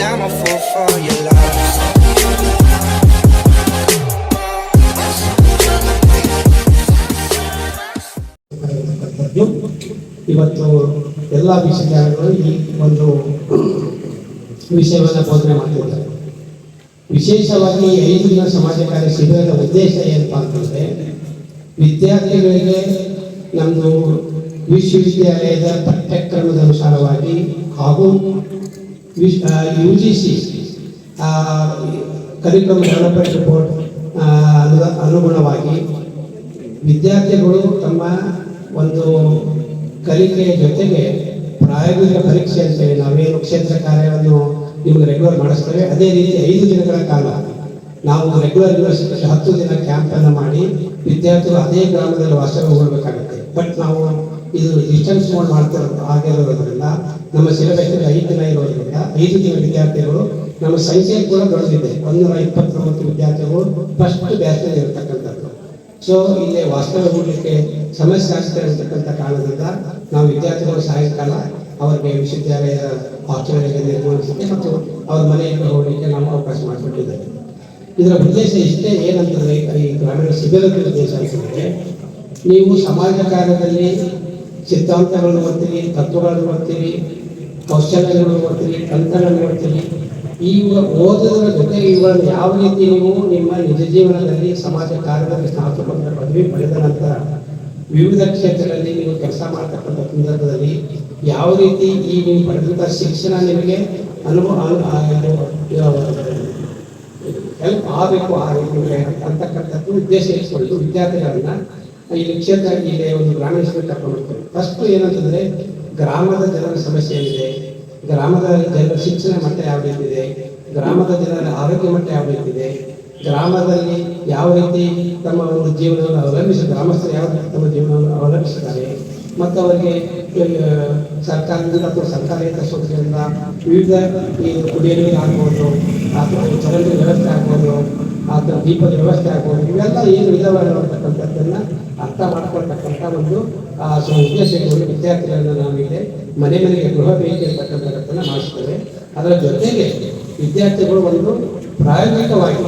I'm a fool for your love. ಇವತ್ತು ಎಲ್ಲ ವಿಶ್ವವಿದ್ಯಾಲಯಗಳು ಈ ಒಂದು ವಿಷಯವನ್ನು ಬೋಧನೆ ಮಾಡ್ತಿದ್ದಾರೆ. ವಿಶೇಷವಾಗಿ 5 ದಿನ ಸಮಾಜ ಕಾರ್ಯ ಶಿಬಿರದ ಉದ್ದೇಶ ಏನಪ್ಪಾ ಅಂತಂದರೆ, ವಿದ್ಯಾರ್ಥಿಗಳಿಗೆ ನಮ್ಮದು ವಿಶ್ವವಿದ್ಯಾಲಯದ ಪಠ್ಯಕ್ರಮದ ಅನುಸಾರವಾಗಿ ಹಾಗೂ UGC ಕರಿಕ್ಯುಲಮ್ ಡೆವಲಪ್ಮೆಂಟ್ ರಿಪೋರ್ಟ್ ಅನುಗುಣವಾಗಿ ವಿದ್ಯಾರ್ಥಿಗಳು ತಮ್ಮ ಒಂದು ಕಲಿಕೆಯ ಜೊತೆಗೆ ಪ್ರಾಯೋಗಿಕ ಪರೀಕ್ಷೆ ಅಂತೇಳಿ ನಾವೇನು ಕ್ಷೇತ್ರ ಕಾರ್ಯವನ್ನು ನಿಮಗೆ ರೆಗ್ಯುಲರ್ ಮಾಡಿಸ್ತೇವೆ, ಅದೇ ರೀತಿ 5 ದಿನಗಳ ಕಾಲ ನಾವು ರೆಗ್ಯುಲರ್ ಯೂನಿವರ್ಸಿಟಿ 10 ದಿನ ಕ್ಯಾಂಪನ್ನು ಮಾಡಿ ವಿದ್ಯಾರ್ಥಿಗಳು ಅದೇ ಗ್ರಾಮದಲ್ಲಿ ವಾಸ್ತವ್ಯ ಹೋಗಬೇಕಾಗುತ್ತೆ. ಬಟ್ ನಾವು ಇದು ಡಿಸ್ಟೆನ್ಸ್ ಮೋಡ್ ಆಗಿರೋದ್ರಿಂದ ನಮ್ಮ ಸಿಲೆಬಸ್ 5 ದಿನ ಇರೋದ್ರಿಂದ 5 ದಿನ ವಿದ್ಯಾರ್ಥಿಗಳು ನಮ್ಮ ಸಂಖ್ಯೆ ಕೂಡ ದೊಡ್ಡದಿದೆ. 129 ವಿದ್ಯಾರ್ಥಿಗಳು ಫಸ್ಟ್ ಬ್ಯಾಚ್ನಲ್ಲಿ ಇರತಕ್ಕಂಥದ್ದು. ಸೊ ಇಲ್ಲಿ ವಾಸ್ತವ್ಯ ಹೂಡಲಿಕ್ಕೆ ಸಮಸ್ಯೆ ಆಗ್ತಾ ಇರತಕ್ಕಂಥ ಕಾರಣದಿಂದ ನಾವು ವಿದ್ಯಾರ್ಥಿಗಳು ಸಾಯಂಕಾಲ ಅವರಿಗೆ ವಿಶ್ವವಿದ್ಯಾಲಯದ ಹಾಸ್ಟೆಲ್ಗಳಿಗೆ ನಿರ್ವಹಿಸಲಿಕ್ಕೆ ಮತ್ತು ಅವ್ರ ಮನೆಯಲ್ಲಿ ಹೋಗಲಿಕ್ಕೆ ನಾವು ಅವಕಾಶ ಮಾಡಿಕೊಟ್ಟಿದ್ದೇವೆ. ಇದರ ಉದ್ದೇಶ ಇಷ್ಟೇ, ಏನಂತಂದರೆ ಈ ಗ್ರಾಮೀಣ ಶಿಬಿರದ ಉದ್ದೇಶ ಅಂತಂದರೆ, ನೀವು ಸಮಾಜ ಕಾರ್ಯದಲ್ಲಿ ಸಿದ್ಧಾಂತಗಳನ್ನು ಓದ್ತೀರಿ, ತತ್ವಗಳನ್ನು ಓದ್ತೀರಿ, ಕೌಶಲ್ಯಗಳನ್ನು ಓದ್ತೀರಿ, ತಂತ್ರಗಳನ್ನು ಓದ್ತೀರಿ. ಈ ಓದೋದ್ರ ಜೊತೆಗೆ ಇವುಗಳನ್ನು ಯಾವ ರೀತಿ ನೀವು ನಿಮ್ಮ ನಿಜ ಜೀವನದಲ್ಲಿ ಸಮಾಜ ಕಾರ್ಯದಲ್ಲಿ ಸ್ನಾತಕೋತ್ತರ ಪದವಿ ಪಡೆದ ನಂತರ ವಿವಿಧ ಕ್ಷೇತ್ರಗಳಲ್ಲಿ ನೀವು ಕೆಲಸ ಮಾಡ್ತಕ್ಕಂಥ ಸಂದರ್ಭದಲ್ಲಿ ಯಾವ ರೀತಿ ಈ ನೀವು ಪಡೆದಂಥ ಶಿಕ್ಷಣ ನಿಮಗೆ ಹೆಲ್ಪ್ ಆಗಬೇಕು ಅಂತಕ್ಕಂಥದ್ದು ಉದ್ದೇಶ ಇಟ್ಕೊಂಡು ವಿದ್ಯಾರ್ಥಿಗಳನ್ನ ಇಲ್ಲಿ ಕ್ಷೇತ್ರ ಇಲ್ಲಿ ಒಂದು ಗ್ರಾಮೀಣ ಶಿಬಿರ ಕರ್ಕೊಂಡು ಹೋಗ್ತಾರೆ. ಫಸ್ಟ್ ಏನಂತಂದ್ರೆ, ಗ್ರಾಮದ ಜನರ ಸಮಸ್ಯೆ ಏನಿದೆ, ಗ್ರಾಮದ ಜನರ ಶಿಕ್ಷಣ ಮಟ್ಟ ಯಾವ ರೀತಿ ಇದೆ, ಗ್ರಾಮದ ಜನರ ಆರೋಗ್ಯ ಮಟ್ಟ ಯಾವ ರೀತಿ ಇದೆ, ಗ್ರಾಮದಲ್ಲಿ ಯಾವ ರೀತಿ ತಮ್ಮ ಒಂದು ಜೀವನವನ್ನು ಗ್ರಾಮಸ್ಥರು ಯಾವ ರೀತಿ ತಮ್ಮ ಜೀವನವನ್ನು ಅವಲಂಬಿಸಿದ್ದಾರೆ, ಮತ್ತು ಅವರಿಗೆ ಸರ್ಕಾರದಿಂದ ಅಥವಾ ಸರ್ಕಾರೇತರ ಸಂಸ್ಥೆಯಿಂದ ವಿವಿಧ ಕುಡಿಯ ನೀರು ಆಗ್ಬೋದು, ಅಥವಾ ಚರಂಡಿ ವ್ಯವಸ್ಥೆ ಆಗ್ಬೋದು, ಅಥವಾ ದೀಪದ ವ್ಯವಸ್ಥೆ ಆಗ್ಬೋದು, ಇವೆಲ್ಲ ಏನು ಇದಾವತಕ್ಕಂಥದ್ದನ್ನು ಅರ್ಥ ಮಾಡ್ಕೊಳ್ತಕ್ಕಂಥ ಒಂದು ಉದ್ದೇಶಗಳು ವಿದ್ಯಾರ್ಥಿಗಳನ್ನು ನಾವಿದೆ ಮನೆಗೆ ಗೃಹ ಬೇಕಿ ಇರ್ತಕ್ಕಂಥದ್ದನ್ನು ಮಾಡಿಸ್ತೇವೆ. ಅದರ ಜೊತೆಗೆ ವಿದ್ಯಾರ್ಥಿಗಳು ಒಂದು ಪ್ರಾಯೋಗಿಕವಾಗಿ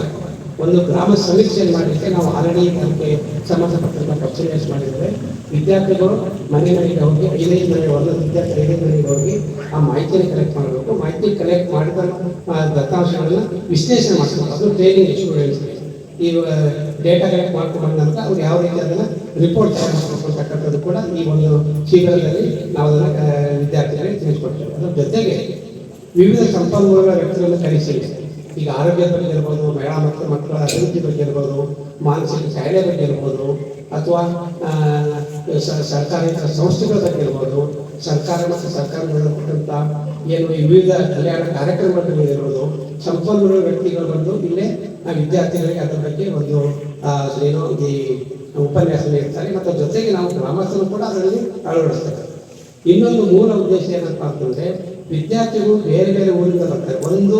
ಒಂದು ಗ್ರಾಮ ಸಮೀಕ್ಷೆಯನ್ನು ಮಾಡಲಿಕ್ಕೆ ನಾವು ಆಲ್ರೆಡಿ ಅದಕ್ಕೆ ಸಂಬಂಧಪಟ್ಟಂಥ ಕ್ವಶನ್ಸ್ ಮಾಡಿದ್ದೇವೆ. ವಿದ್ಯಾರ್ಥಿಗಳು ಮನೆಗೆ ಹೋಗಿ 5 ಮನೆಗೆ ವಿದ್ಯಾರ್ಥಿ 5 ಮನೆಗೆ ಹೋಗಿ ಆ ಮಾಹಿತಿಯನ್ನು ಕಲೆಕ್ಟ್ ಮಾಡಬೇಕು. ಮಾಹಿತಿ ಕಲೆಕ್ಟ್ ಮಾಡಿದ ದತ್ತಾಂಶಗಳನ್ನು ವಿಶ್ಲೇಷಣೆ ಮಾಡಬೇಕು. ಅದು ಟ್ರೈನಿಂಗ್ ಸ್ಟೂಡೆಂಟ್ಸ್ಗೆ ಈ ಡೇಟಾ ಕಲೆಕ್ಟ್ ಮಾಡ್ಕೊಂಡು ನಂತರ ಅವ್ರು ಯಾವ ರೀತಿ ಅದನ್ನು ರಿಪೋರ್ಟ್ ತಯಾರು ಮಾಡಬೇಕು ಅಂತಕ್ಕಂಥದ್ದು ಕೂಡ ಈ ಒಂದು ಶಿಬಿರದಲ್ಲಿ ನಾವು ಅದನ್ನು ವಿದ್ಯಾರ್ಥಿಗಳಿಗೆ ತಿಳಿಸ್ಕೊಡ್ತೇವೆ. ಅದರ ಜೊತೆಗೆ ವಿವಿಧ ಸಂಪನ್ಮೂಲ ವ್ಯಕ್ತಿಗಳನ್ನು ಕರೆಸಿ, ಈಗ ಆರೋಗ್ಯದ ಬಗ್ಗೆ ಇರ್ಬೋದು, ಮಹಿಳಾ ಮತ್ತು ಮಕ್ಕಳ ಅಭಿವೃದ್ಧಿ ಬಗ್ಗೆ ಇರ್ಬೋದು, ಮಾನಸಿಕ ಕಾಯಿಲೆ ಬಗ್ಗೆ ಇರ್ಬೋದು, ಅಥವಾ ಸರ್ಕಾರೇತರ ಸಂಸ್ಥೆಗಳ ಬಗ್ಗೆ ಇರ್ಬೋದು, ಸರ್ಕಾರ ಮತ್ತು ಸರ್ಕಾರದಿಂದ ಕೊಟ್ಟಂಥ ಏನು ವಿವಿಧ ಕಲ್ಯಾಣ ಕಾರ್ಯಕ್ರಮಗಳ ಬಗ್ಗೆ ಇರ್ಬೋದು, ಸಂಪನ್ಮೂಲ ವ್ಯಕ್ತಿಗಳು ಬಂದು ಇಲ್ಲೇ ವಿದ್ಯಾರ್ಥಿಗಳಿಗೆ ಅದರ ಬಗ್ಗೆ ಒಂದು ಏನೋ ಈ ಉಪನ್ಯಾಸ ನೀಡ್ತಾರೆ. ಮತ್ತು ಜೊತೆಗೆ ನಾವು ಗ್ರಾಮಸ್ಥರು ಕೂಡ ಅದರಲ್ಲಿ ಅಳವಡಿಸ್ತೇವೆ. ಇನ್ನೊಂದು ಮೂಲ ಉದ್ದೇಶ ಏನಪ್ಪ ಅಂತಂದರೆ, ವಿದ್ಯಾರ್ಥಿಗಳು ಬೇರೆ ಬೇರೆ ಊರಿಂದ ಬರ್ತಾರೆ. ಒಂದು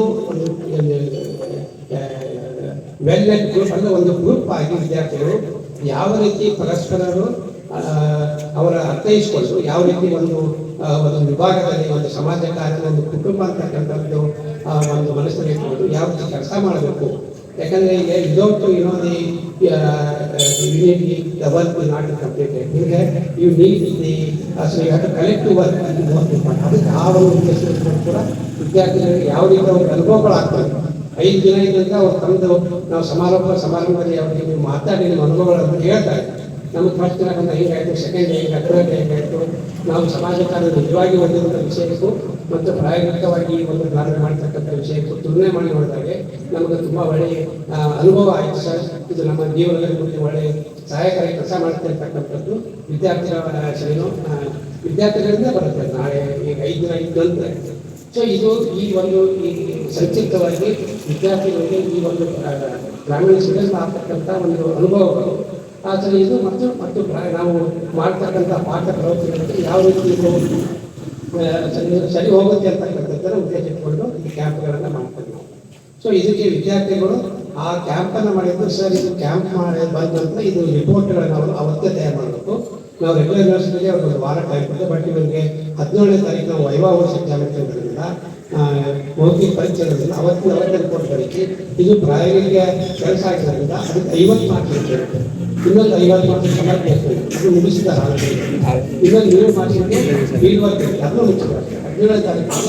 ವೆಲ್ನೆಟ್ ಗ್ರೂಪ್ ಅಂದರೆ ಒಂದು ಗ್ರೂಪ್ ಆಗಿ ವಿದ್ಯಾರ್ಥಿಗಳು ಯಾವ ರೀತಿ ಪರಸ್ಪರರು ಅವರ ಅರ್ಥೈಸಿಕೊಂಡು ಯಾವ ರೀತಿ ಒಂದು ವಿಭಾಗದಲ್ಲಿ ಒಂದು ಸಮಾಜ ಕಾರ್ಯ ಒಂದು ಕುಟುಂಬ ಅಂತಕ್ಕಂಥದ್ದು ಒಂದು ಮನಸ್ಸಲ್ಲಿ ಇಟ್ಕೊಂಡು ಯಾವ ರೀತಿ ಕೆಲಸ ಮಾಡಬೇಕು. ಯಾಕಂದರೆ ಈಗ without the work will not be completed. You need so you have to collect to work. ಅದಕ್ಕೆ ಆ ಒಂದು ಉದ್ದೇಶವನ್ನು ಕೂಡ ವಿದ್ಯಾರ್ಥಿಗಳಿಗೆ ಯಾವ ರೀತಿ ಅವ್ರ ಅನುಭವಗಳಾಗ್ತವೆ. 5 ದಿನ ಇದ್ದಂತ ಅವ್ರು ತಂದು ನಾವು ಸಮಾರಂಭದಲ್ಲಿ ಅವರಿಗೆ ನೀವು ಮಾತಾಡಿ ನಿಮ್ಮ ಅನುಭವಗಳನ್ನು ಹೇಳ್ತಾರೆ. ನಮಗೆ ಫಸ್ಟ್ ದಿನ ಬಂದ ಹೇಗಾಯಿತು, ಸೆಕೆಂಡ್ ಡೇ ಹೇಗಾಯಿತು, ಥರ್ಡ್ ಡೇ ಹೇಗಾಯಿತು, ನಾವು ಸಮಾಜ ಕಾರ್ಯ ನಿಜವಾಗಿ ಹೊಂದಿರುವಂಥ ವಿಷಯಕ್ಕೂ ಮತ್ತು ಪ್ರಾಯೋಗಿಕವಾಗಿ ಒಂದು ಕಾರ್ಯ ಮಾಡ್ತಕ್ಕಂಥ ವಿಷಯಕ್ಕೂ ತುಲನೆ ಮಾಡಿ ನೋಡಿದಾಗೆ ನಮಗೆ ತುಂಬ ಒಳ್ಳೆಯ ಅನುಭವ ಆಯಿತು ಸರ್. ಇದು ನಮ್ಮ ಜೀವನದಲ್ಲಿ ಮುಂದೆ ಒಳ್ಳೆಯ ಸಹಾಯಕಾರಿ ಕೆಲಸ ಮಾಡ್ತಾ ಇರ್ತಕ್ಕಂಥದ್ದು ವಿದ್ಯಾರ್ಥಿಗಳಿಂದ ಬರುತ್ತೆ. ನಾಳೆ ಈಗ 5 ದಿನ ಇದ್ದಂತೆ. ಸೊ ಇದು ಈ ಒಂದು ಸಂಕ್ಷಿಪ್ತವಾಗಿ ವಿದ್ಯಾರ್ಥಿಗಳಿಗೆ ಈ ಒಂದು ಗ್ರಾಮೀಣ ಶಿಬಿರ ಆಗ್ತಕ್ಕಂಥ ಒಂದು ಅನುಭವಗಳು. ಆದರೆ ಇದು ಮತ್ತು ನಾವು ಮಾಡ್ತಕ್ಕಂಥ ಪಾಠ ಪ್ರವಚನಗಳಿಗೆ ಯಾವ ರೀತಿ ಇದು ಸರಿ ಹೋಗುತ್ತೆ ಅಂತಕ್ಕಂಥದ್ದನ್ನು ಉದ್ದೇಶ ಇಟ್ಕೊಂಡು ಈ ಕ್ಯಾಂಪ್ಗಳನ್ನು ಮಾಡ್ತೀವಿ ನಾವು. ಸೊ ಇದಕ್ಕೆ ವಿದ್ಯಾರ್ಥಿಗಳು ಆ ಕ್ಯಾಂಪನ್ನು ಮಾಡಿದ್ದು, ಸರ್ ಇದು ಕ್ಯಾಂಪ್ ಮಾಡಿ ಬಂದ ನಂತರ ಇದು ರಿಪೋರ್ಟ್ಗಳನ್ನು ಅವರು ಅವತ್ತೇ ತಯಾರು ಮಾಡಬೇಕು. ನಾವು ರೆಗ್ಯುಲರ್ ಯೂನಿವರ್ಸಿಟಿಗೆ ಅವ್ರಿಗೆ ಒಂದು ವಾರ ಟೈಮ್ ಕೊಡ್ತೇವೆ. ಬಟ್ ಇವರಿಗೆ 17ನೇ ತಾರೀಕು ನಾವು ವೈವಾ ಓಡಿಸೋಕ್ಕೆ ಜಾಗೃತಿರೋದ್ರಿಂದ ಮೌಖಿಕ ಪರೀಕ್ಷೆ ಇರೋದಿಲ್ಲ, ಅವತ್ತೇ ರಿಪೋರ್ಟ್ ಬರೀತಿ. ಇದು ಪ್ರಾಯೋಗಿಕ ಕೆಲಸ ಆಗಿರೋದ್ರಿಂದ ಅದಕ್ಕೆ 50 ಮಾರ್ಕ್ಸ್ ಇರುತ್ತೆ. ಇನ್ನೊಂದು 50 ಮಾರ್ಕ್ಸ್ ಸಮರ್ಪಿಸಬೇಕು, ಅದು ಮುಗಿಸಿದ ಇನ್ನೊಂದು 7 ಮಾರ್ಕ್ಸಿಗೆ ಫೀಲ್ಡ್ ವರ್ಕ್ ಇರುತ್ತೆ, ಅದನ್ನು ಮುಗಿಸಿದ್ದಾರೆ. 17ನೇ ತಾರೀಕು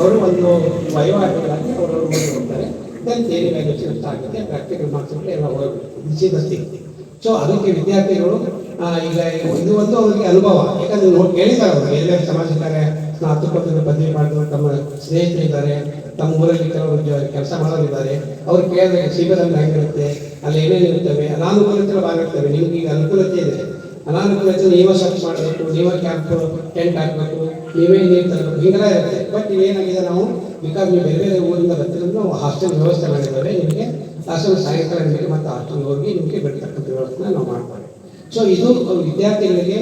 ಅವರು ಒಂದು ವಹಿವಾಟುಗಳಾಗಿ ಅವರು ಹೋಗ್ತಾರೆ. ದೆನ್ ಥಿಯರಿ ವ್ಯಾಲ್ಯೂಷನ್ ಇಷ್ಟ ಆಗುತ್ತೆ, ಪ್ರಾಕ್ಟಿಕಲ್ ಮಾರ್ಕ್ಸ್ ಎಲ್ಲ ಹೋಗ್ಬೇಕು, ಬಿಸಿದಸ್ತಿ. ಸೊ ಅದಕ್ಕೆ ವಿದ್ಯಾರ್ಥಿಗಳು ಈಗ ಇದು ಒಂದು ಅವರಿಗೆ ಅನುಭವ. ಯಾಕಂದ್ರೆ ನೋಡಿ ಕೇಳಿದ್ದಾರೆ ಅವರು ಎಲ್ಲರೂ ಸಮಾಜಕ್ಕಾರೆ ಸ್ನಾತಕೋತ್ತರ ಪದವಿ ಮಾಡಿದ್ರು, ತಮ್ಮ ಸ್ನೇಹಿತರಿದ್ದಾರೆ, ತಮ್ಮ ಊರಲ್ಲಿ ಕೆಲವರು ಕೆಲಸ ಮಾಡೋರಿದ್ದಾರೆ. ಅವ್ರು ಕೇಳಿದ್ರೆ ಶಿಬಿರಲ್ಲಿ ಹೆಂಗಿರುತ್ತೆ, ಅಲ್ಲಿ ಏನೇನು ಇರ್ತವೆ, ಅನಾನುಕೂಲತೆ ಆಗಿರ್ತವೆ. ನಿಮ್ಗೆ ಈಗ ಅನುಕೂಲತೆ ಇದೆ, ಅನಾನುಕೂಲತೆ ನೀವೇ ಸರ್ಚ್ ಮಾಡಬೇಕು, ನೀವೇ ಕ್ಯಾಂಪ್ ಟೆಂಟ್ ಹಾಕಬೇಕು, ನೀವೇ ನೀರು ತರಬೇಕು, ಹೀಗೆಲ್ಲ ಇರುತ್ತೆ. ಬಟ್ ಇವೇನಾಗಿದೆ, ನಾವು ಬಿಕಾಸ್ ನೀವು ಬೇರೆ ಬೇರೆ ಊರಿಂದ ಬರ್ತಿರೋದು ನಾವು ಹಾಸ್ಟೆಲ್ ವ್ಯವಸ್ಥೆ ಮಾಡಿದ್ದೇವೆ. ನಿಮಗೆ ಹಾಸ್ಟೆಲ್ ಸಾಯಂಕಾಲ ನಿಮಗೆ ಮತ್ತು ಹಾಸ್ಟೆಲ್ ಹೋಗಿ ನಿಮಗೆ ಬಿಡ್ತಕ್ಕಂಥ ವ್ಯವಸ್ಥೆನ ನಾವು ಮಾಡ್ತಾರೆ. ಸೊ ಇದು ವಿದ್ಯಾರ್ಥಿಗಳಿಗೆ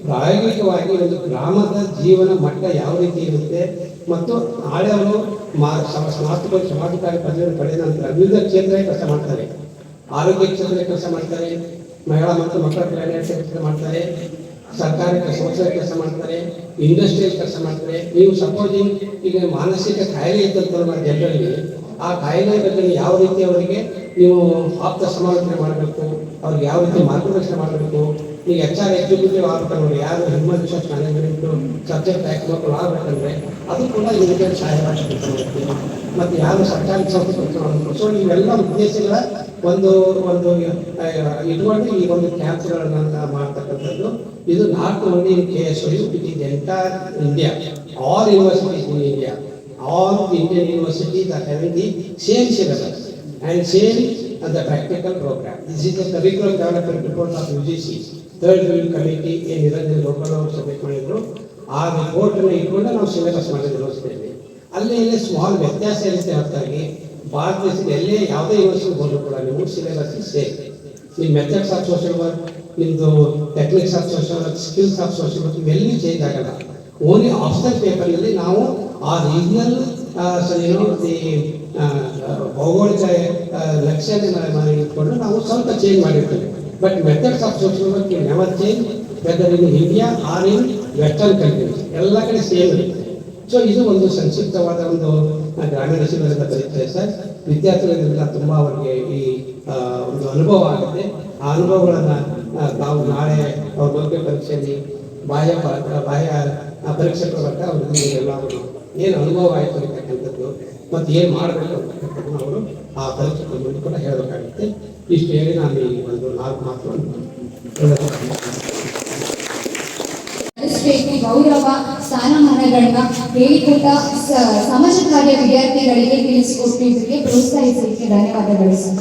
ಪ್ರಾಯೋಗಿಕವಾಗಿ ಒಂದು ಗ್ರಾಮದ ಜೀವನ ಮಟ್ಟ ಯಾವ ರೀತಿ ಇರುತ್ತೆ ಮತ್ತು ನಾಳೆ ಅವರು ಸ್ನಾತಕೋತ್ತರ ಸಮಾಜಕಾರಿ ಪದವಿಯನ್ನು ಪಡೆದ ನಂತರ ವಿವಿಧ ಕ್ಷೇತ್ರದಲ್ಲಿ ಕೆಲಸ ಮಾಡ್ತಾರೆ. ಆರೋಗ್ಯ ಕ್ಷೇತ್ರದಲ್ಲಿ ಕೆಲಸ ಮಾಡ್ತಾರೆ, ಮಹಿಳಾ ಮತ್ತು ಮಕ್ಕಳ ಕಲ್ಯಾಣ ಕೆಲಸ ಮಾಡ್ತಾರೆ, ಸರ್ಕಾರಿ ಸಂಸ್ಥೆ ಕೆಲಸ ಮಾಡ್ತಾರೆ, ಇಂಡಸ್ಟ್ರಿಯಲ್ ಕೆಲಸ ಮಾಡ್ತಾರೆ. ನೀವು ಸಪೋಸಿಂಗ್ ಈಗ ಮಾನಸಿಕ ಕಾಯಿಲೆ ಇದ್ದಂಥ ಜನರಲ್ಲಿ ಆ ಕಾಯಿಲೆ ಬಗ್ಗೆ ಯಾವ ರೀತಿ ಅವರಿಗೆ ನೀವು ಆಪ್ತ ಸಮಾಲೋಚನೆ ಮಾಡಬೇಕು, ಅವ್ರಿಗೆ ಯಾವ ರೀತಿ ಮಾರ್ಗದರ್ಶನ ಮಾಡಬೇಕು. ಈಗ HR ಎಕ್ಸಿಕ್ಯೂಟಿವ್ ಆಗ್ಬೇಕಂದ್ರೆ ಯಾರು ಹ್ಯೂಮನ್ ರಿಸೋರ್ಸ್ ಮ್ಯಾನೇಜ್ಮೆಂಟು ಸಬ್ಜೆಕ್ಟ್ ಮಕ್ಕಳು ಆಗಬೇಕಂದ್ರೆ ಅದು ಕೂಡ ನಿಮಗೆ ಸಹಾಯ ಮಾಡಬೇಕು. ಮತ್ತು ಯಾರು ಸರ್ಕಾರಿ ಸಂಸ್ಥೆ ಕೆಲಸ ಮಾಡಬೇಕು. ಸೊ ಇವೆಲ್ಲ ಉದ್ದೇಶಗಳ ಒಂದು ಇಟ್ಕೊಂಡು ಈ ಒಂದು ಕ್ಯಾಂಪ್ಸ್ಗಳನ್ನು ಮಾಡ್ತಕ್ಕಂಥದ್ದು. ಇದು not only in KSU, it is entire India. All universities in India, all Indian universities are having the same syllabus and same the practical program. This is the curriculum development report of UGC, third review committee in Niranjan local ಅವರು submit ಮಾಡಿದ್ರು. ಆ ರಿಪೋರ್ಟನ್ನು ಇಟ್ಕೊಂಡು ನಾವು syllabus ಮಾಡಿರೋಸ್ತೇವೆ. ಅಲ್ಲಿ ಇಲ್ಲಿ small ವ್ಯತ್ಯಾಸ ಇರುತ್ತೆ ಹೊರತಾಗಿ ಭಾರತ ದೇಶದ ಎಲ್ಲೇ ಯಾವುದೇ ಯೂನಿವರ್ಸಿಟಿ ಹೋದರೂ ಕೂಡ ನೀವು ಸಿಲೆಬಸ್ ಸೇಮ್. ನಿಮ್ಮ ಮೆಥಡ್ಸ್ ಆಫ್ ಸೋಷಿಯಲ್ ವರ್ಕ್, ನಿಮ್ಮದು techniques of social work, skills of social work ಇವೆಲ್ಲೂ ಚೇಂಜ್ ಆಗಲ್ಲ. ಓನ್ಲಿ ಆಪ್ಷನಲ್ ಪೇಪರ್ನಲ್ಲಿ ನಾವು ಆ ರೀಜನಲ್ ಭೌಗೋಳಿಕ ಲಕ್ಷ್ಯನ ಇಟ್ಕೊಂಡು ನಾವು ಸ್ವಲ್ಪ ಚೇಂಜ್ ಮಾಡಿರ್ತೇವೆ. But methods of social work never change whether in India or in western countries, ಎಲ್ಲ ಕಡೆ ಸೇಮ್ ಇರುತ್ತೆ. ಸೊ ಇದು ಒಂದು ಸಂಕ್ಷಿಪ್ತವಾದ ಒಂದು ಗ್ರಾಮೀಣ ಶಿಬಿರದ ಪರಿಚಯ ಸರ್. ವಿದ್ಯಾರ್ಥಿಗಳಿಂದ ತುಂಬ ಅವರಿಗೆ ಈ ಒಂದು ಅನುಭವ ಆಗುತ್ತೆ. ಆ ಅನುಭವಗಳನ್ನು ನಾವು ನಾಳೆ ಅವ್ರ ಬಗ್ಗೆ ಪರೀಕ್ಷೆಯಲ್ಲಿ ಬಾಹ್ಯ ಪರೀಕ್ಷೆ ಪ್ರಕಾರ ಅವ್ರಿಗೆ ಎಲ್ಲರೂ ಏನು ಅನುಭವ ಆಯಿತು ಅಂತಕ್ಕಂಥದ್ದು ಮತ್ತು ಏನು ಮಾಡಬೇಕು ಅಂತಕ್ಕಂಥದ್ದು ಅವರು ಆ ಪರೀಕ್ಷೆ ಮುಂದೆ ಕೂಡ ಹೇಳಬೇಕಾಗುತ್ತೆ. ಇಷ್ಟು ಹೇಳಿ ನಾನು ಈ ಒಂದು 4 ಮಾತುಗಳನ್ನು ಗೌರವ ಸ್ಥಾನಮಾನಗಳನ್ನ ಹೇಳಿಕೊಟ್ಟ ಸಮಾಜ ಕಾರ್ಯ ವಿದ್ಯಾರ್ಥಿಗಳಿಗೆ ತಿಳಿಸಿಕೊಟ್ಟಿದ್ದಕ್ಕೆ ಪ್ರೋತ್ಸಾಹಿಸಲಿಕ್ಕೆ ಧನ್ಯವಾದಗಳು ಸರ್.